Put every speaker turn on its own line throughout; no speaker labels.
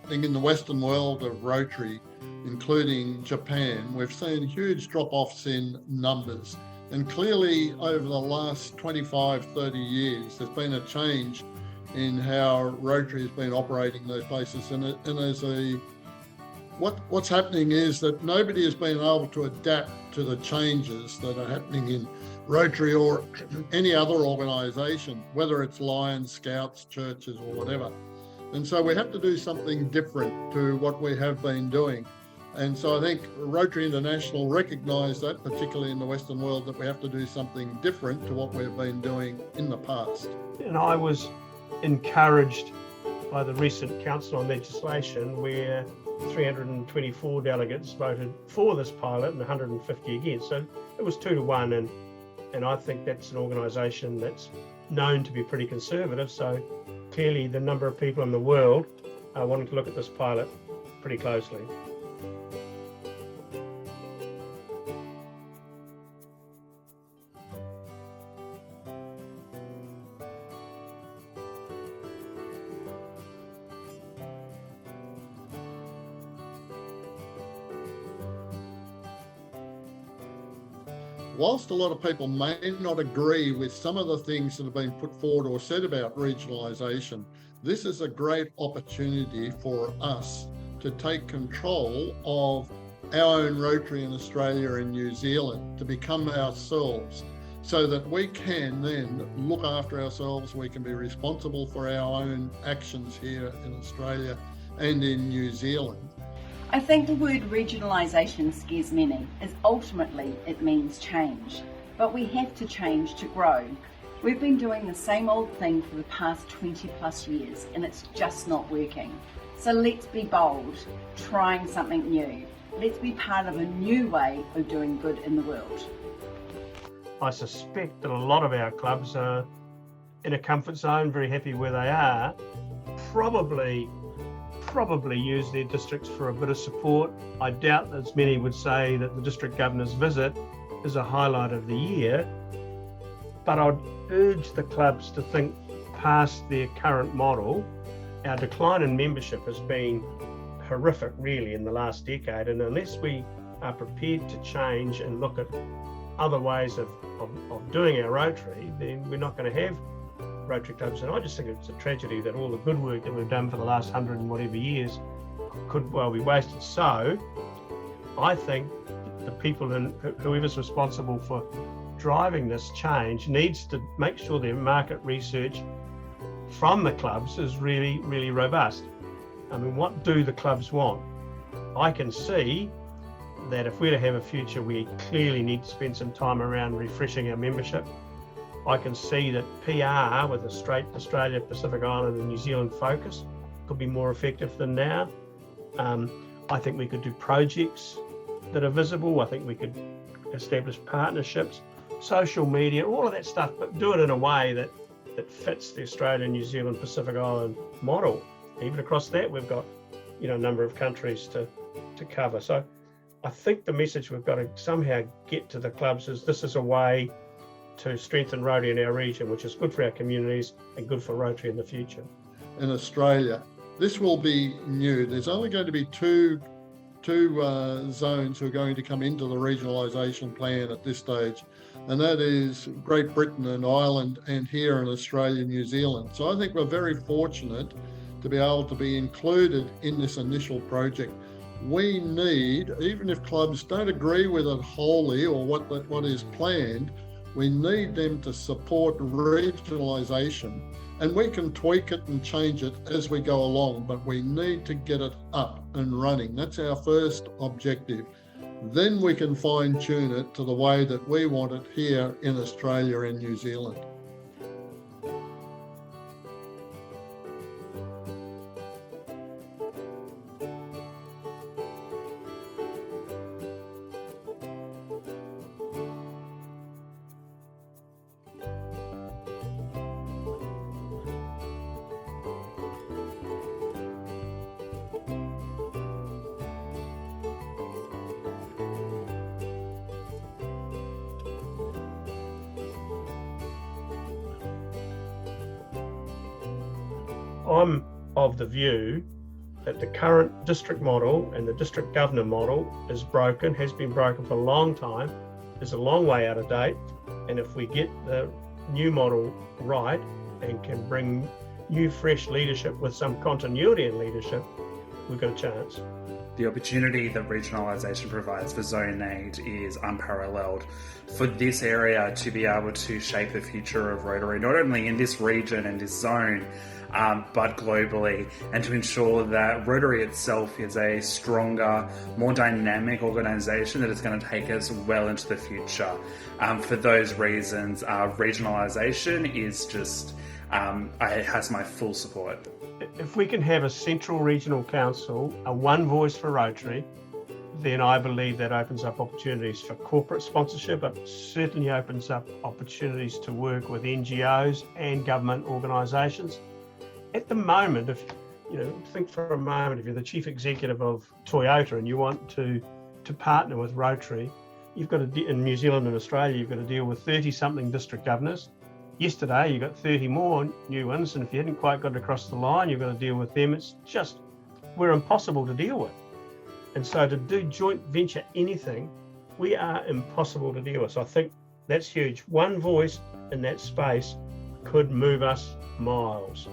happening in the Western world of Rotary, including Japan, we've seen huge drop-offs in numbers. And clearly over the last 25, 30 years, there's been a change in how Rotary has been operating those places. And as what's happening is that nobody has been able to adapt to the changes that are happening in Rotary or any other organisation, whether it's Lions, Scouts, churches or whatever. And so we have to do something different to what we have been doing. And so I think Rotary International recognised that, particularly in the Western world, that we have to do something different to what we've been doing in the past.
And I was encouraged by the recent Council on Legislation where 324 delegates voted for this pilot and 150 against. So it was 2-1, and I think that's an organisation that's known to be pretty conservative. So clearly the number of people in the world are wanting to look at this pilot pretty closely.
Whilst a lot of people may not agree with some of the things that have been put forward or said about regionalisation, this is a great opportunity for us to take control of our own Rotary in Australia and New Zealand, to become ourselves, so that we can then look after ourselves. We can be responsible for our own actions here in Australia and in New Zealand.
I think the word regionalisation scares many, as ultimately it means change. But we have to change to grow. We've been doing the same old thing for the past 20 plus years and it's just not working. So let's be bold, trying something new. Let's be part of a new way of doing good in the world.
I suspect that a lot of our clubs are in a comfort zone, very happy where they are, probably use their districts for a bit of support. I doubt as many would say that the district governor's visit is a highlight of the year, but I'd urge the clubs to think past their current model. Our decline in membership has been horrific really in the last decade, and unless we are prepared to change and look at other ways of doing our Rotary, then we're not going to have Rotary clubs. And I just think it's a tragedy that all the good work that we've done for the last 100 and whatever years could well be wasted. So I think the people and whoever's responsible for driving this change needs to make sure their market research from the clubs is really, really robust. I mean, what do the clubs want? I can see that if we're to have a future, we clearly need to spend some time around refreshing our membership. I can see that PR with a straight Australia, Pacific Island and New Zealand focus could be more effective than now. I think we could do projects that are visible. I think we could establish partnerships, social media, all of that stuff, but do it in a way that fits the Australia, New Zealand, Pacific Island model. Even across that, we've got a number of countries to cover. So I think the message we've got to somehow get to the clubs is this is a way to strengthen Rotary in our region, which is good for our communities and good for Rotary in the future.
In Australia, this will be new. There's only going to be two zones who are going to come into the regionalisation plan at this stage, and that is Great Britain and Ireland, and here in Australia, New Zealand. So I think we're very fortunate to be able to be included in this initial project. We need, even if clubs don't agree with it wholly or what is planned, we need them to support regionalisation, and we can tweak it and change it as we go along, but we need to get it up and running. That's our first objective. Then we can fine tune it to the way that we want it here in Australia and New Zealand.
I'm of the view that the current district model and the district governor model is broken, has been broken for a long time, is a long way out of date. And if we get the new model right and can bring new, fresh leadership with some continuity in leadership, we've got a chance.
The opportunity that regionalisation provides for Zone 8 is unparalleled. For this area to be able to shape the future of Rotary, not only in this region and this zone, but globally, and to ensure that Rotary itself is a stronger, more dynamic organisation that is going to take us well into the future. For those reasons, regionalisation is just, it has my full support.
If we can have a central regional council, a one voice for Rotary, then I believe that opens up opportunities for corporate sponsorship. It certainly opens up opportunities to work with NGOs and government organisations. At the moment, if think for a moment, if you're the chief executive of Toyota and you want to partner with Rotary, you've got to, in New Zealand and Australia, you've got to deal with 30-something district governors. Yesterday, you got 30 more new ones, and if you hadn't quite got across the line, you've got to deal with them. It's just, we're impossible to deal with. And so to do joint venture anything, we are impossible to deal with. So I think that's huge. One voice in that space could move us miles.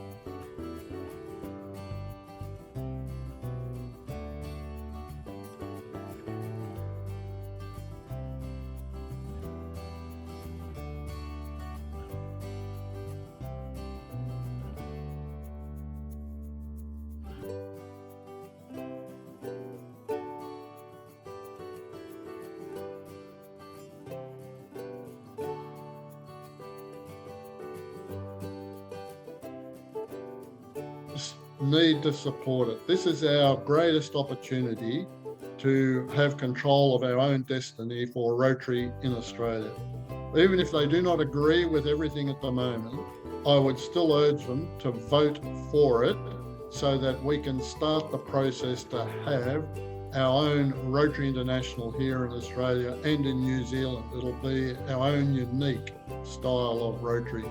Need to support it. This is our greatest opportunity to have control of our own destiny for Rotary in Australia. Even if they do not agree with everything at the moment, I would still urge them to vote for it so that we can start the process to have our own Rotary International here in Australia and in New Zealand. It'll be our own unique style of Rotary.